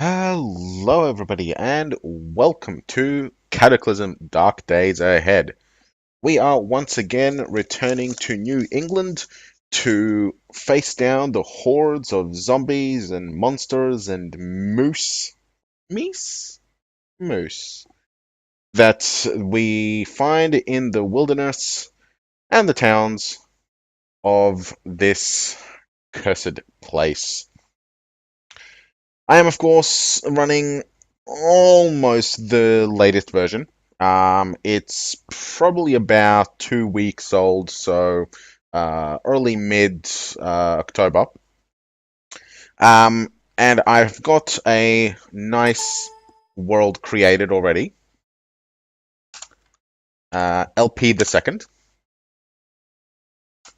Hello, everybody, and welcome to Cataclysm Dark Days Ahead. We are once again returning to New England to face down the hordes of zombies and monsters and moose that we find in the wilderness and the towns of this cursed place. I am, of course, running almost the latest version. It's probably about 2 weeks old, so early mid October. And I've got a nice world created already. LP the second.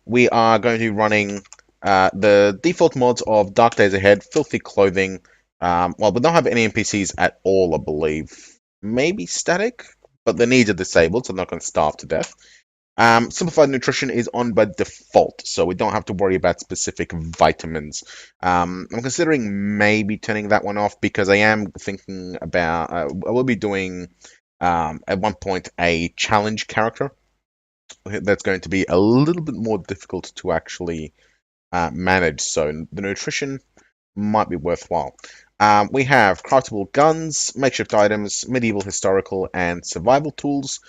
We are going to be running the default mods of Dark Days Ahead, Filthy Clothing. Well, we don't have any NPCs at all, I believe. Maybe static, but the needs are disabled, so they're not going to starve to death. Simplified nutrition is on by default, so we don't have to worry about specific vitamins. I'm considering maybe turning that one off because I am thinking about I will be doing at one point a challenge character that's going to be a little bit more difficult to actually manage. So the nutrition might be worthwhile. We have craftable guns, makeshift items, medieval, historical, and survival tools,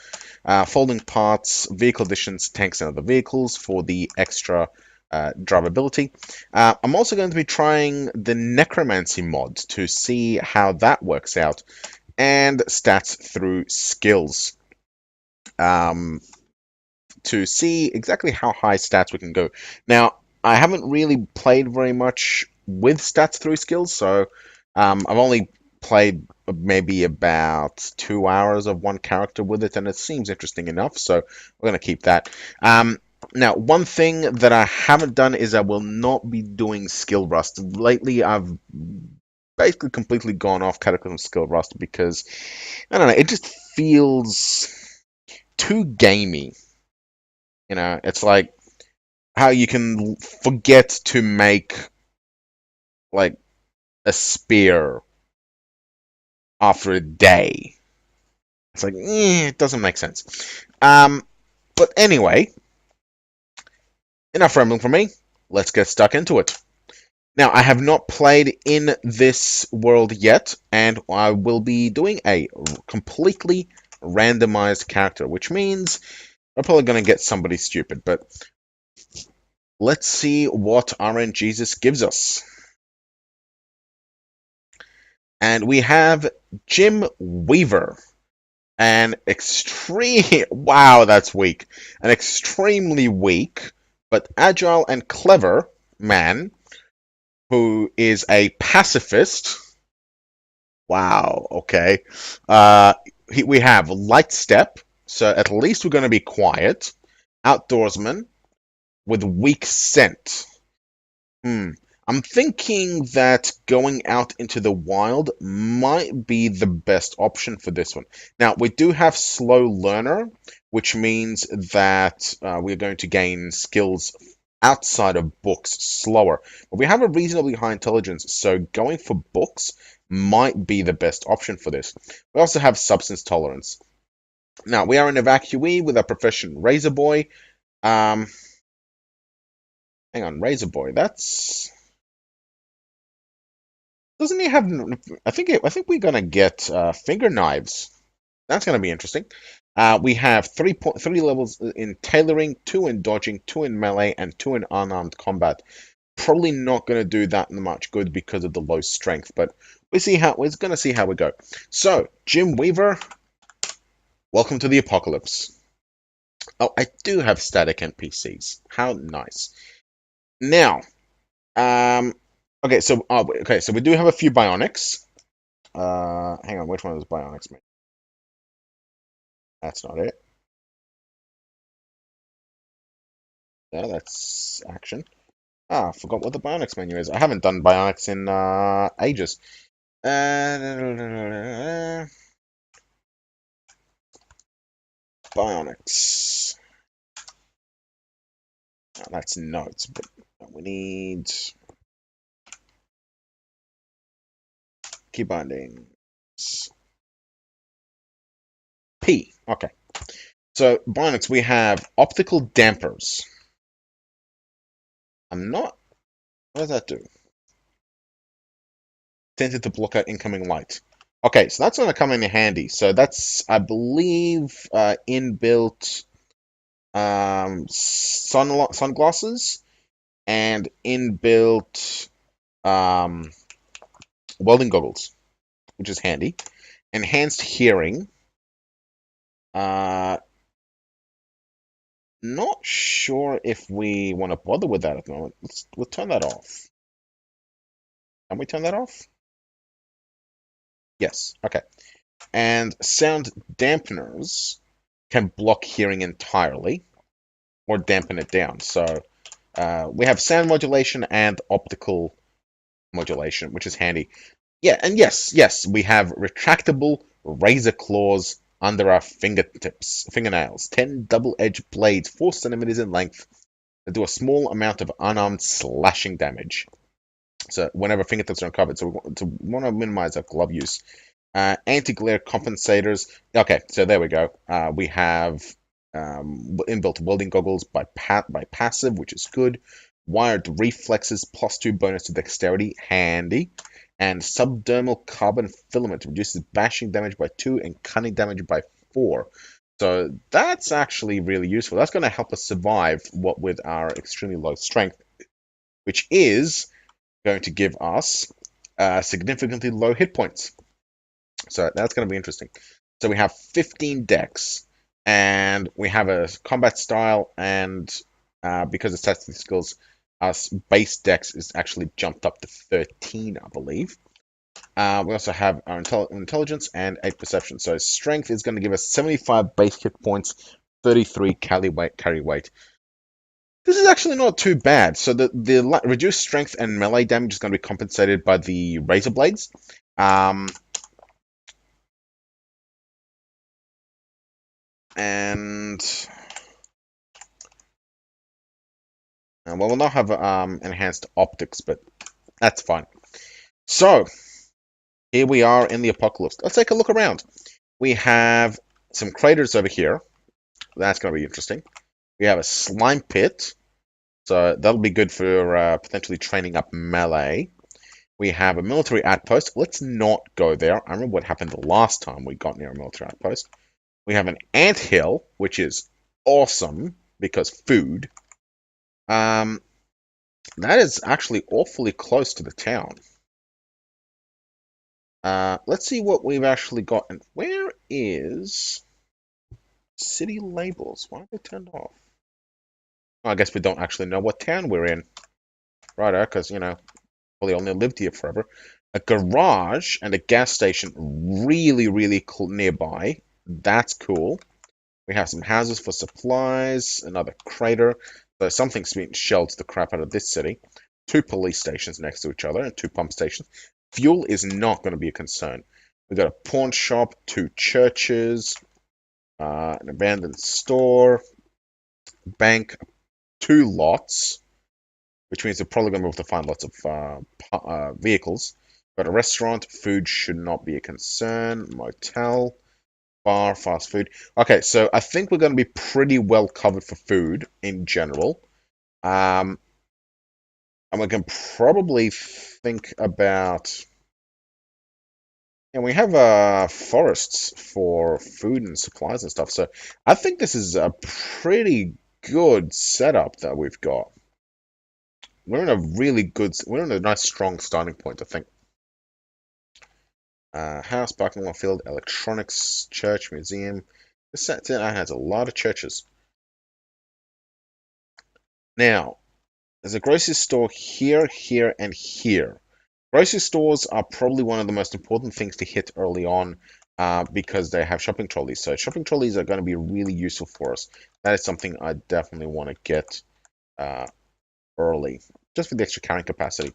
folding parts, vehicle additions, tanks, and other vehicles for the extra drivability. I'm also going to be trying the necromancy mod to see how that works out, and stats through skills. To see exactly how high stats we can go. Now, I haven't really played very much with stats through skills, so I've only played maybe about 2 hours of one character with it, and it seems interesting enough, so we're going to keep that. Now, one thing that I haven't done is I will not be doing skill rust. Lately, I've basically completely gone off Cataclysm skill rust because, I don't know, it just feels too gamey. It's like how you can forget to make like a spear after a day. It's like it doesn't make sense. But anyway, enough rambling from me. Let's get stuck into it. Now, I have not played in this world yet, and I will be doing a completely randomized character, which means I'm probably going to get somebody stupid, but let's see what RNGesus gives us. And we have Jim Weaver, an extreme, wow, that's weak, an extremely weak, but agile and clever man who is a pacifist. Wow, okay. Uh, we have light step, so at least we're going to be quiet. Outdoorsman with weak scent. Hmm. I'm thinking that going out into the wild might be the best option for this one. Now, we do have slow learner, which means that we're going to gain skills outside of books slower. But we have a reasonably high intelligence, so going for books might be the best option for this. We also have substance tolerance. Now, we are an evacuee with our profession Razor Boy. Um, Hang on, Razor Boy, that's... Doesn't he have? I think we're gonna get finger knives. That's gonna be interesting. We have 3 levels in tailoring, 2 in dodging, 2 in melee, and 2 in unarmed combat. Probably not gonna do that much good because of the low strength, but we're gonna see how we go. So, Jim Weaver, welcome to the apocalypse. Oh, I do have static NPCs. How nice. Now, um, okay, so we do have a few bionics. Hang on, which one is bionics? That's not it. Yeah, that's action. Ah, I forgot what the Bionics menu is. I haven't done Bionics in ages. Uh, Bionics. Oh, that's notes, but we need Key bindings. P. Okay. So, bindings, we have optical dampers. I'm not. What does that do? Tinted to block out incoming light. Okay, so that's going to come in handy. So that's, I believe, inbuilt sunglasses and inbuilt um, welding goggles, which is handy. Enhanced hearing. Uh, Not sure if we want to bother with that at the moment. We'll turn that off. Can we turn that off? Yes. Okay. And sound dampeners can block hearing entirely or dampen it down. So we have sound modulation and optical modulation, which is handy. Yeah, and yes, we have retractable razor claws under our fingernails. 10 double-edged blades, 4 centimeters in length, that do a small amount of unarmed slashing damage. So whenever fingertips are uncovered, so we want to minimize our glove use. Anti-glare compensators. Okay, so there we go. We have inbuilt welding goggles by passive, which is good. Wired reflexes, +2 bonus to dexterity, handy. And subdermal carbon filament reduces bashing damage by 2 and cutting damage by 4. So that's actually really useful. That's going to help us survive what with our extremely low strength, which is going to give us significantly low hit points. So that's going to be interesting. So we have 15 decks, and we have a combat style, and because of tactical skills, our base dex is actually jumped up to 13, I believe. We also have our intelligence and 8 perception. So strength is going to give us 75 base hit points, 33 carry weight. This is actually not too bad. So the reduced strength and melee damage is going to be compensated by the razor blades. And well, we'll not have enhanced optics, but that's fine. So here we are in the apocalypse. Let's take a look around. We have some craters over here. That's going to be interesting. We have a slime pit, so that'll be good for potentially training up melee. We have a military outpost. Let's not go there. I remember what happened the last time we got near a military outpost. We have an anthill, which is awesome because food. That is actually awfully close to the town. Let's see what we've actually gotten. Where is city labels? Why are they turned off? Well, I guess we don't actually know what town we're in. Righto, because, probably only lived here forever. A garage and a gas station really, really nearby. That's cool. We have some houses for supplies, another crater. So something's been shelled the crap out of this city. 2 police stations next to each other and 2 pump stations. Fuel is not going to be a concern. We've got a pawn shop, 2 churches, an abandoned store, bank, 2 lots, which means they're probably going to be able to find lots of vehicles. Got a restaurant, food should not be a concern, motel, bar, fast food. Okay, so I think we're going to be pretty well covered for food in general. And we can probably think about... And we have forests for food and supplies and stuff. So I think this is a pretty good setup that we've got. We're in a nice strong starting point, I think. House, parking lot, field, electronics, church, museum. This has a lot of churches. Now, there's a grocery store here, here, and here. Grocery stores are probably one of the most important things to hit early on because they have shopping trolleys. So shopping trolleys are going to be really useful for us. That is something I definitely want to get early, just for the extra carrying capacity.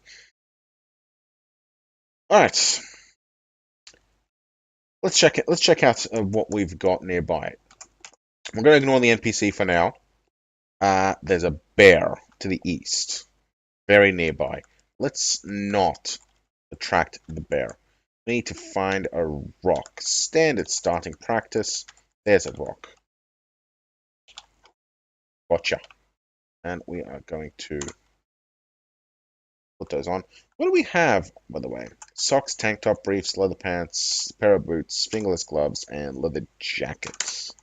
All right, let's check out what we've got nearby. We're going to ignore the NPC for now. There's a bear to the east, very nearby. Let's not attract the bear. We need to find a rock. Standard starting practice. There's a rock. Gotcha. And we are going to put those on. What do we have, by the way? Socks, tank top, briefs, leather pants, pair of boots, fingerless gloves, and leather jackets.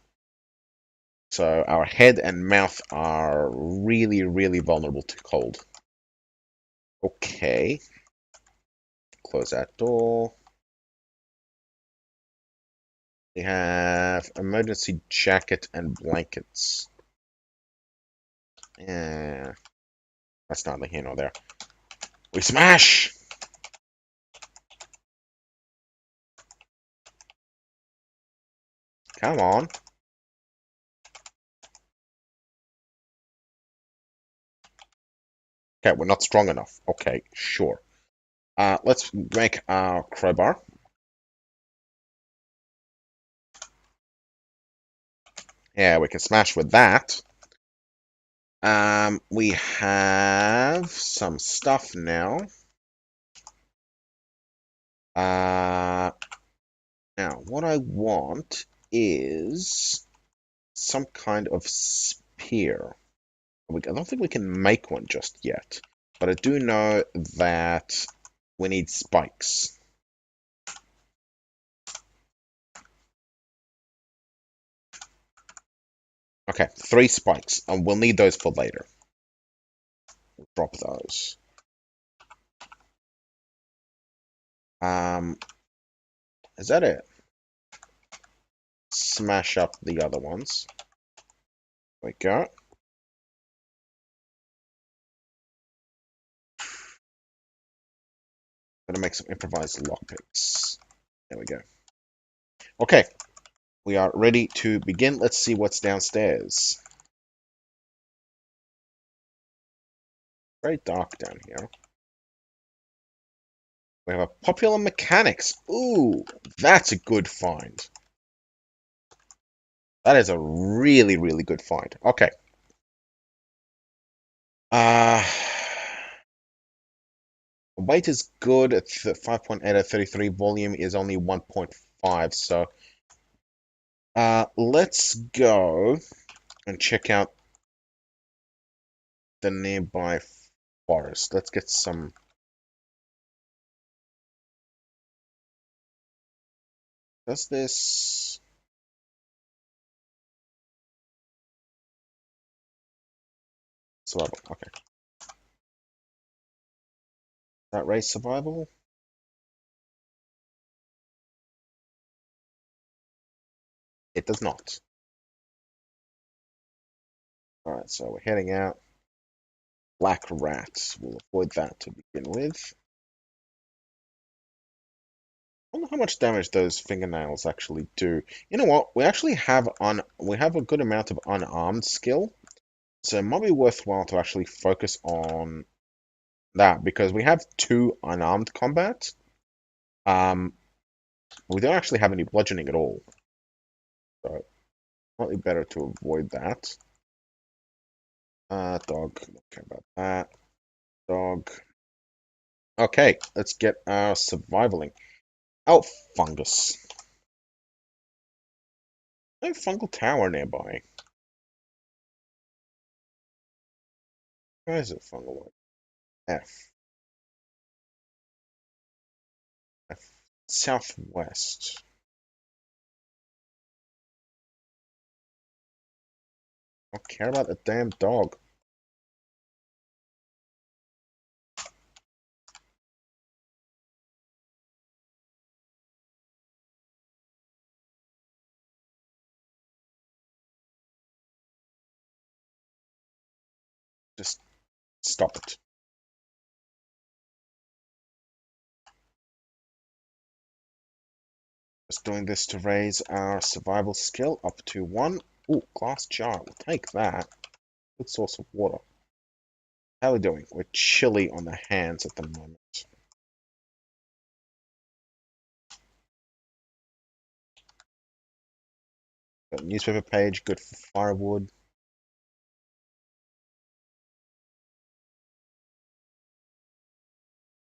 So our head and mouth are really, really vulnerable to cold. Okay. Close that door. We have emergency jacket and blankets. Yeah, that's neither here nor there. We smash! Come on. Okay, we're not strong enough. Okay, sure. Let's make our crowbar. Yeah, we can smash with that. We have some stuff now. Now, what I want is some kind of spear. I don't think we can make one just yet, but I do know that we need spikes. Okay, 3 spikes, and we'll need those for later. We'll drop those. Is that it? Smash up the other ones. There we go. Gonna make some improvised lockpicks. There we go. Okay, we are ready to begin. Let's see what's downstairs. Very dark down here. We have a popular mechanics. Ooh, that's a good find. That is a really, really good find. Okay. Weight is good. 5.8 at 33. Volume is only 1.5. So, let's go and check out the nearby forest. Let's get some. Does this survival? Okay. That raise survival? It does not. Alright, so we're heading out. Black rats. We'll avoid that to begin with. I wonder how much damage those fingernails actually do. You know what? We actually have a good amount of unarmed skill. So it might be worthwhile to actually focus on that because we have 2 unarmed combat. We don't actually have any bludgeoning at all. So slightly better to avoid that. Dog. Don't care about that. Dog. Okay, let's get our survivaling. Oh, fungus. No fungal tower nearby. Where is it, fungal? F. F. Southwest. I don't care about the damn dog. Just stop it. Just doing this to raise our survival skill up to 1. Ooh, glass jar. We'll take that. Good source of water. How are we doing? We're chilly on the hands at the moment. Got a newspaper page, good for firewood.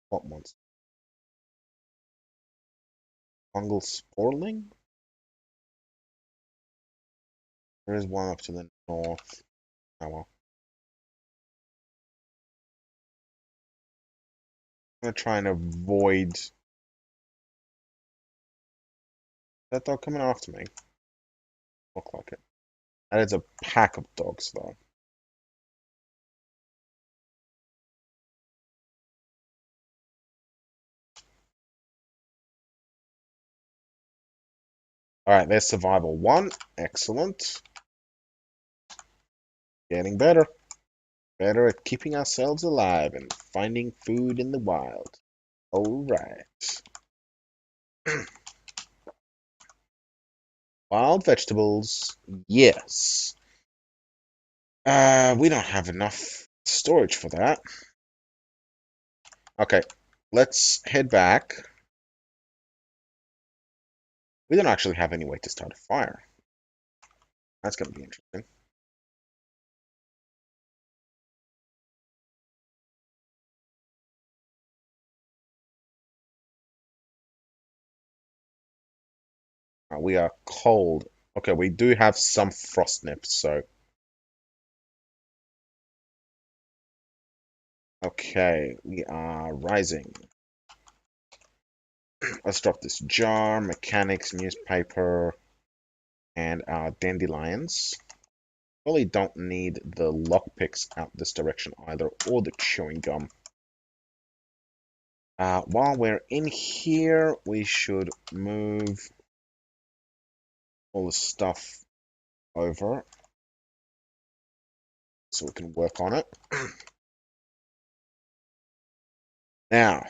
What monster? Fungal sporling? There is one up to the north. Oh well. I'm gonna try and avoid that dog coming after me. Look like it. That is a pack of dogs, though. All right, there's survival one. Excellent. Getting better. Better at keeping ourselves alive and finding food in the wild. All right. Wild vegetables, yes. We don't have enough storage for that. Okay, let's head back. We don't actually have any way to start a fire. That's going to be interesting. We are cold. Okay, we do have some frost nips, so... Okay, we are rising. Let's drop this jar, mechanics, newspaper, and our dandelions. Really don't need the lockpicks out this direction either, or the chewing gum. While we're in here, we should move all the stuff over so we can work on it. Now,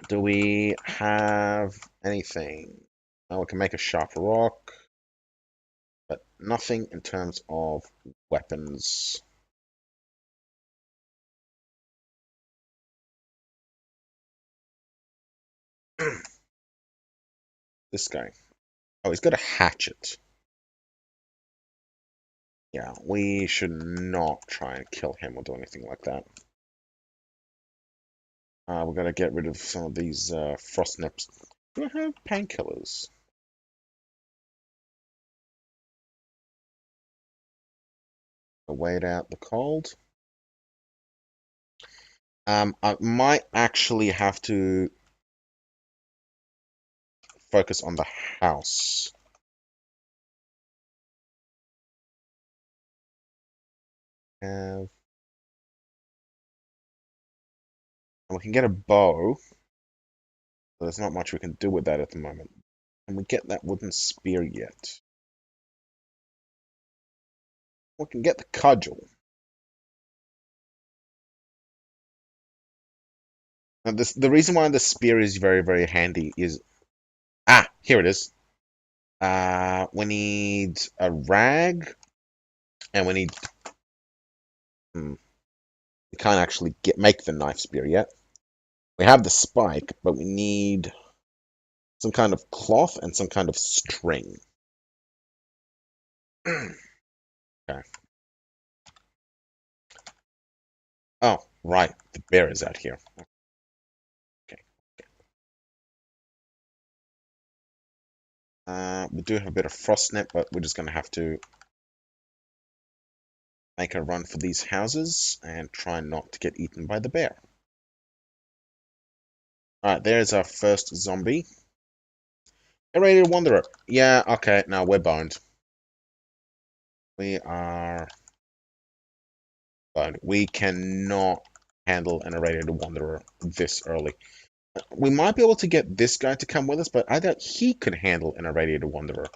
do we have anything? Oh, we can make a sharp rock, but nothing in terms of weapons. This guy. Oh, he's got a hatchet. Yeah, we should not try and kill him or do anything like that. We're gonna get rid of some of these frost nips. Do I have painkillers? To wait out the cold. I might actually have to focus on the house. And we can get a bow, but there's not much we can do with that at the moment. Can we get that wooden spear yet? We can get the cudgel. And the reason why the spear is very, very handy is... Ah, here it is. We need a rag, and we need... we can't actually make the knife spear yet. We have the spike, but we need some kind of cloth and some kind of string. Okay. Oh, right. The bear is out here. Okay. We do have a bit of frostnip, but we're just going to have to make a run for these houses and try not to get eaten by the bear. Alright, there's our first zombie. Irradiated Wanderer. Yeah, okay, no, we're boned. We are boned. We cannot handle an Irradiated Wanderer this early. We might be able to get this guy to come with us, but I doubt he could handle an Irradiated Wanderer.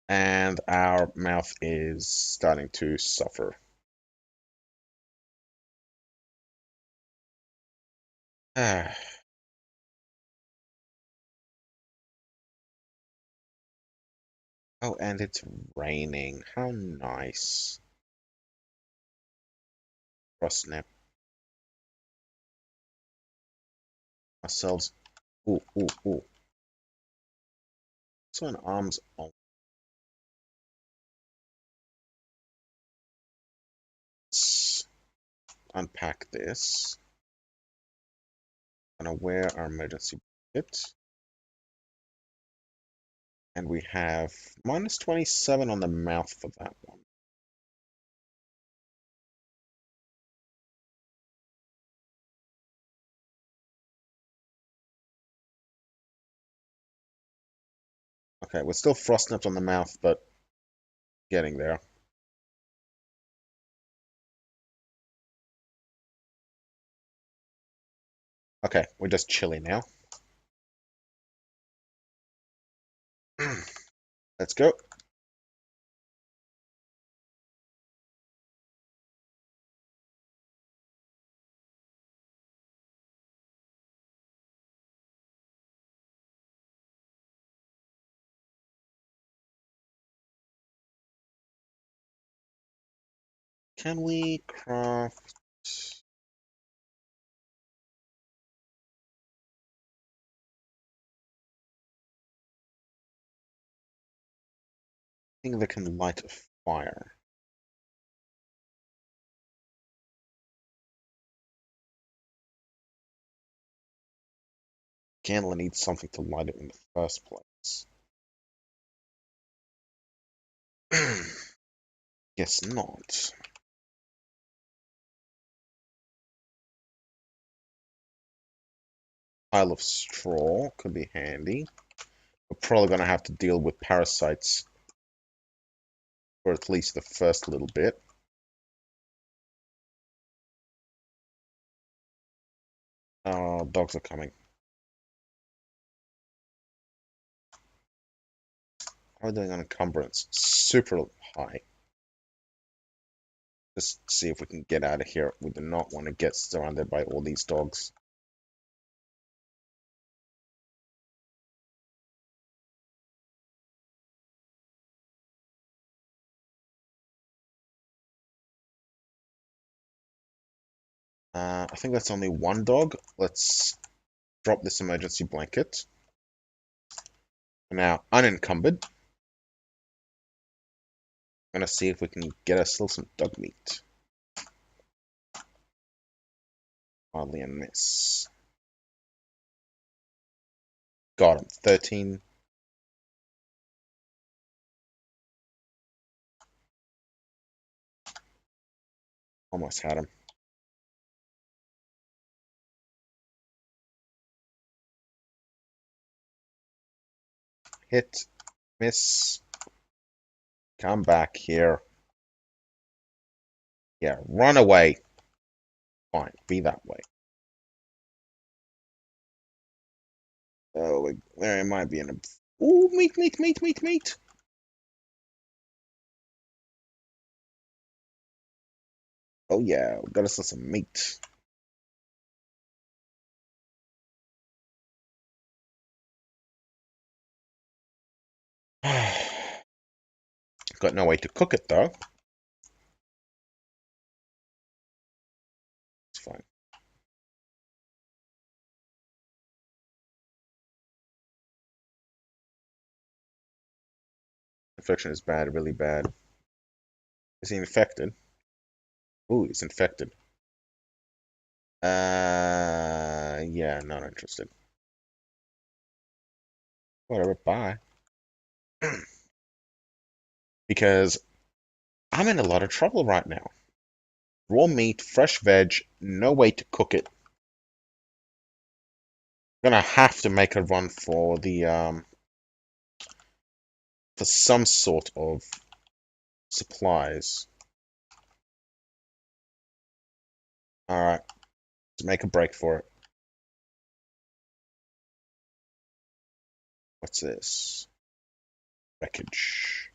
And our mouth is starting to suffer. Ah. Oh, and it's raining. How nice. Frostnip. Ourselves. Ooh, ooh, ooh. So an arms on. Let's unpack this. I'm gonna wear our emergency Hit. And we have minus 27 on the mouth for that one. Okay, we're still frostnipped on the mouth, but getting there. Okay, we're just chilly now. Let's go. Can we craft... thing that can light a fire? Candle needs something to light it in the first place. Guess not. Pile of straw could be handy. We're probably going to have to deal with parasites for at least the first little bit. Oh, dogs are coming. How are we doing on encumbrance? Super high. Just see if we can get out of here. We do not want to get surrounded by all these dogs. I think that's only one dog. Let's drop this emergency blanket. Now, unencumbered. I'm gonna see if we can get ourselves some dog meat. Hardly a miss. Got him. 13. Almost had him. Hit. Miss. Come back here. Yeah, run away. Fine, be that way. Oh, there might be an... Ooh, meat, meat, meat, meat, meat. Oh yeah, we got us some meat. Got no way to cook it though. It's fine. Infection is bad, really bad. Is he infected? Ooh, he's infected. Yeah, not interested. Whatever, bye. Because I'm in a lot of trouble right now. Raw meat, fresh veg, no way to cook it. Gonna have to make a run for the for some sort of supplies. Alright, to make a break for it. What's this? Wreckage.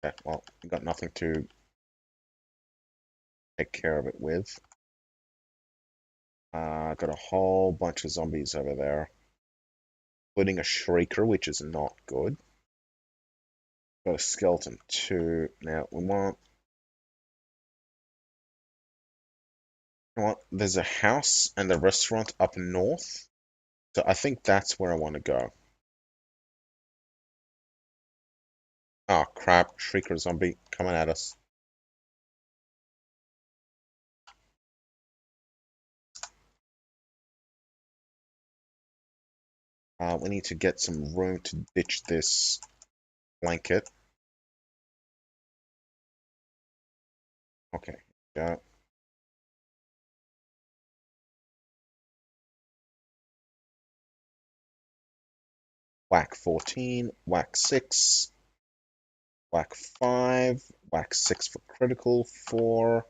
Okay, well, we got nothing to take care of it with. Got a whole bunch of zombies over there, including a shrieker, which is not good. Got a skeleton too. Now we want. You know what? There's a house and a restaurant up north, so I think that's where I want to go. Oh crap! Shrieker zombie coming at us. We need to get some room to ditch this blanket. Okay, go. Whack 14, whack 6, whack 5, whack 6 for critical, 4,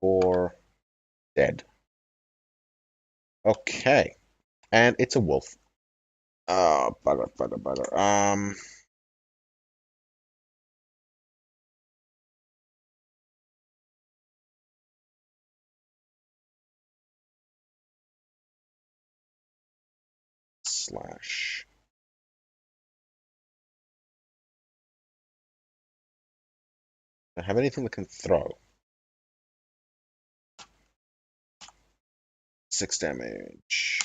4, dead. Okay, and it's a wolf. Oh, bugger, bugger, bugger. Slash. Do I have anything that can throw? 6 damage.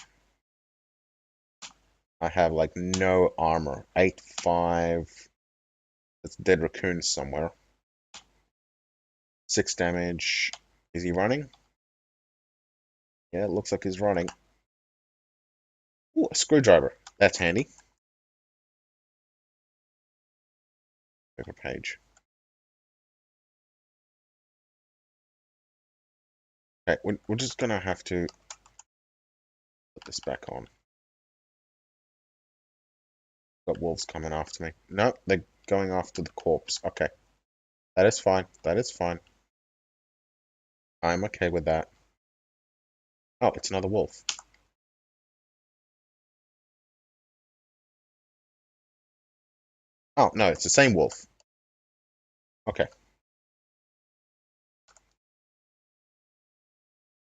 I have like no armor. 8, 5. That's a dead raccoon somewhere. 6 damage. Is he running? Yeah, it looks like he's running. Ooh, a screwdriver. That's handy. Paper page. Okay, we're just gonna have to put this back on. Got wolves coming after me. No, they're going after the corpse. Okay, that is fine. That is fine. I'm okay with that. Oh, it's another wolf. Oh, no, it's the same wolf. Okay.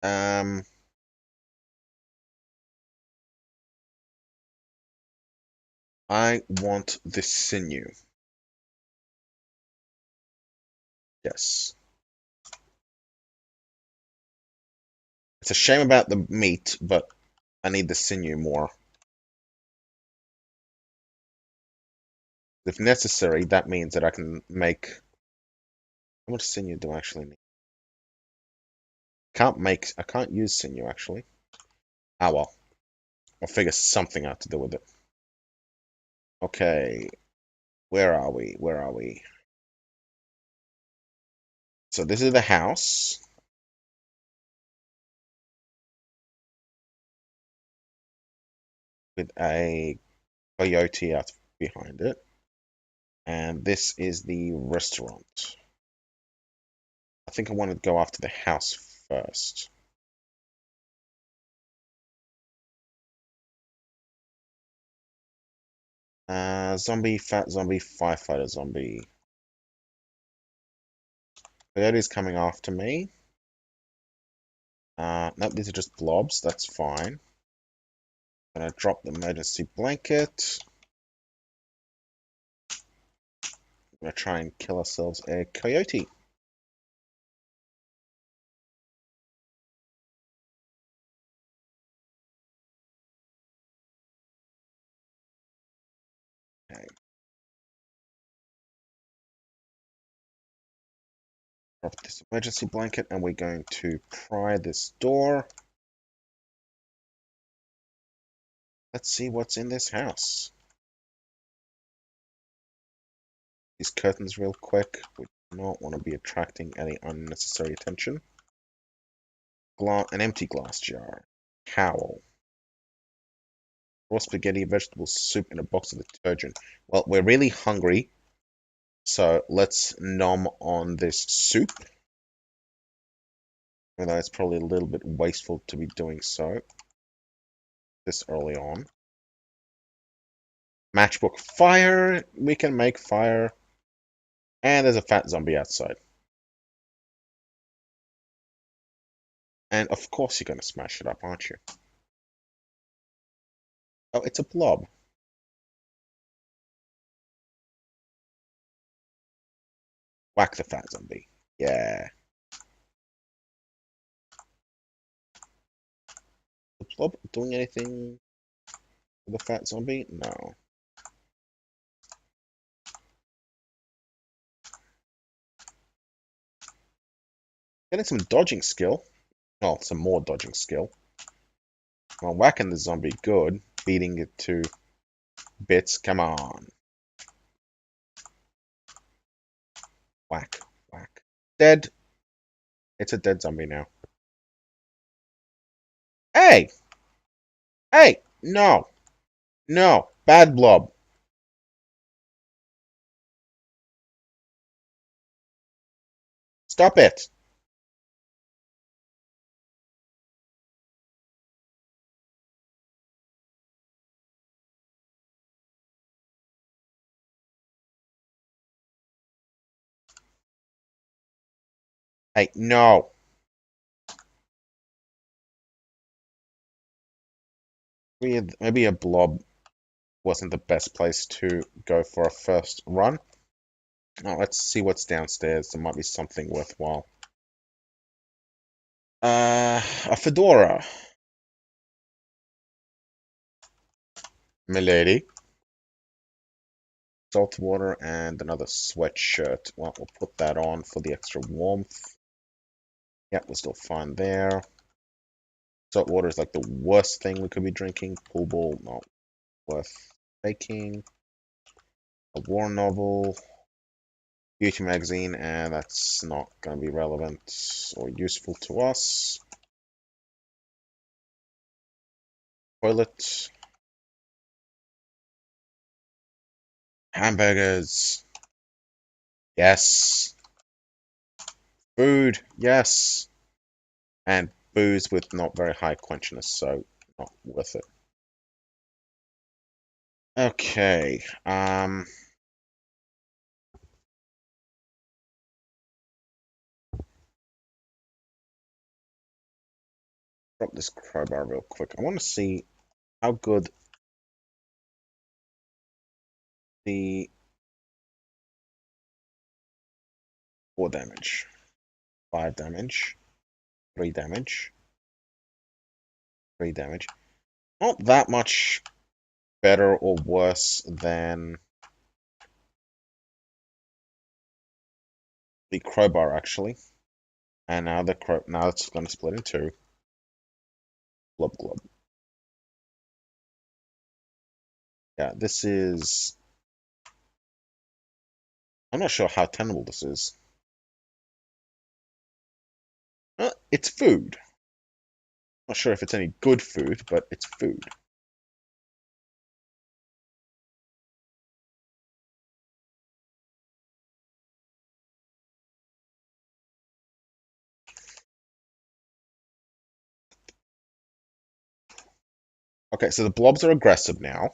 Um, I want the sinew. Yes. It's a shame about the meat, but I need the sinew more. If necessary, that means that I can make... How much sinew do I actually need? I can't use sinew, actually. Ah, well. I'll figure something out to do with it. Okay, where are we? Where are we? So this is the house with a coyote out behind it. And this is the restaurant. I think I want to go after the house first. Zombie, fat zombie, firefighter zombie. Coyote's coming after me. Nope, these are just blobs. That's fine. Gonna drop the emergency blanket. Gonna try and kill ourselves a coyote. Okay. Drop this emergency blanket, and we're going to pry this door. Let's see what's in this house. These curtains real quick. We do not want to be attracting any unnecessary attention. An empty glass jar. Towel. Raw spaghetti, vegetable soup, and a box of detergent. Well, we're really hungry, so let's nom on this soup. Although it's probably a little bit wasteful to be doing so this early on. Matchbook fire. We can make fire. And there's a fat zombie outside. And of course you're going to smash it up, aren't you? Oh, it's a blob. Whack the fat zombie. Yeah. The blob doing anything with the fat zombie? No. Getting some dodging skill. Oh, some more dodging skill. Well, whacking the zombie, good. beating it to bits. Come on. Whack, whack. Dead. It's a dead zombie now. Hey! Hey! No! No! Bad blob. Stop it! Hey, no! Maybe a blob wasn't the best place to go for a first run. Now let's see what's downstairs. There might be something worthwhile. A fedora. Milady. Salt water and another sweatshirt. Well, we'll put that on for the extra warmth. Yep, we're still fine there. Salt water is like the worst thing we could be drinking. Pool ball, not worth taking. A war novel. Beauty magazine, and that's not going to be relevant or useful to us. Toilet. Hamburgers. Yes. Food. Yes. And booze with not very high quenchiness, so not worth it. Okay. Drop this crowbar real quick. I want to see how good the 4 damage, 5 damage, 3 damage, 3 damage. Not that much better or worse than the crowbar actually. And now it's going to split in two. Glub glub. Yeah, this is. I'm not sure how tenable this is. It's food. Not sure if it's any good food, but it's food. Okay, so the blobs are aggressive now.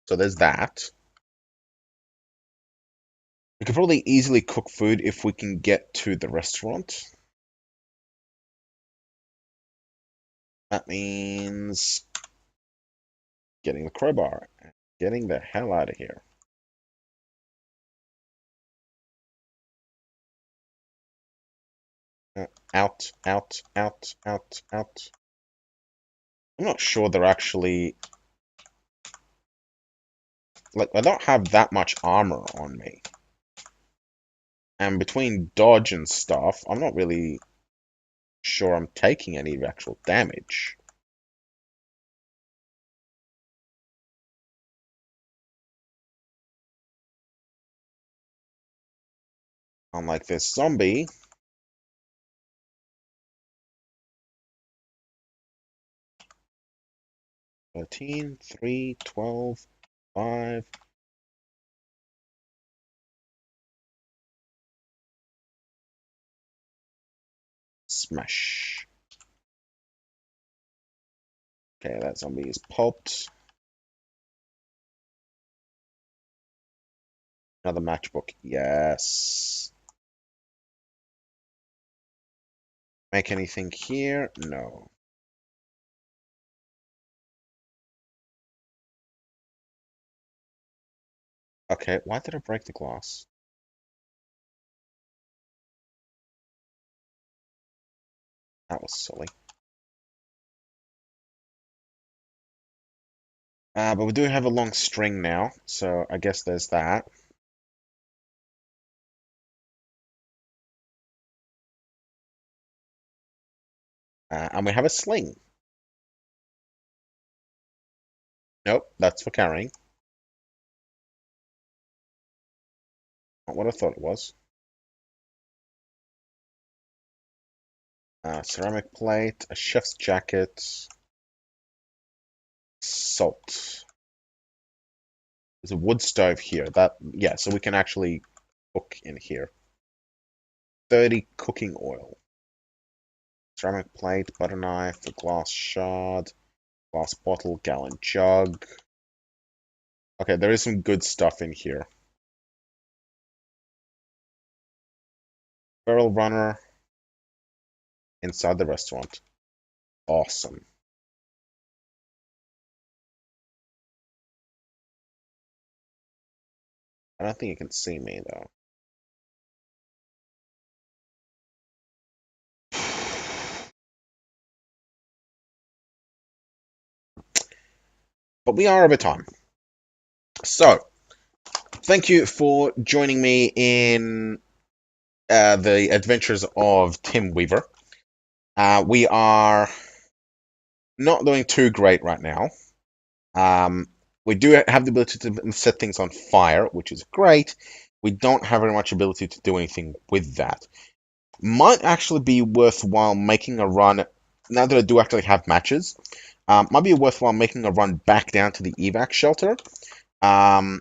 So there's that. We could probably easily cook food if we can get to the restaurant. That means getting the crowbar and getting the hell out of here. Out, out, out, out, out. I'm not sure they're actually... Like, I don't have that much armor on me. And between dodge and stuff, I'm not really sure I'm taking any actual damage. Unlike this zombie. 13, 3, 12, 5. Smash. Okay, that zombie is pulped. Another matchbook. Yes. Make anything here? No. Okay, why did I break the glass? That was silly. But we do have a long string now, so I guess there's that. And we have a sling. Nope, that's for carrying. Not what I thought it was. Ceramic plate, a chef's jacket, salt. There's a wood stove here. Yeah, so we can actually cook in here. 30 cooking oil. Ceramic plate, butter knife, a glass shard, glass bottle, gallon jug. Okay, there is some good stuff in here. Barrel runner inside the restaurant. Awesome. I don't think you can see me though. But we are over time. So, thank you for joining me in the adventures of Tim Weaver. We are not doing too great right now. Um, we do have the ability to set things on fire, which is great. We don't have very much ability to do anything with that. Might actually be worthwhile making a run, now that I do actually have matches, might be worthwhile making a run back down to the evac shelter. Um,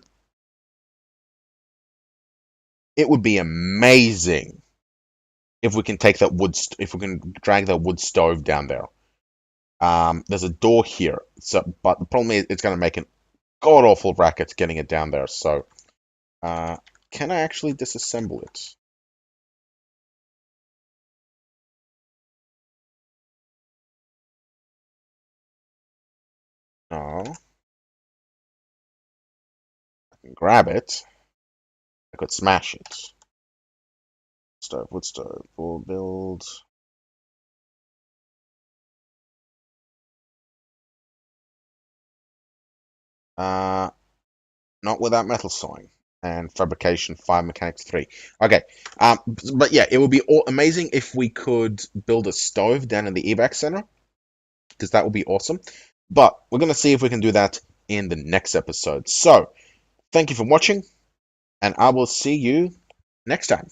it would be amazing if we can take that if we can drag that wood stove down there. There's a door here, but the problem is it's going to make an god awful racket getting it down there. So, uh, can I actually disassemble it? No, I can grab it. I could smash it. Wood stove, full build. Uh, Not without metal sawing and fabrication 5 mechanics 3. Okay, but yeah, it would be amazing if we could build a stove down in the evac center, because that would be awesome. But we're going to see if we can do that in the next episode. So, thank you for watching, and I will see you next time.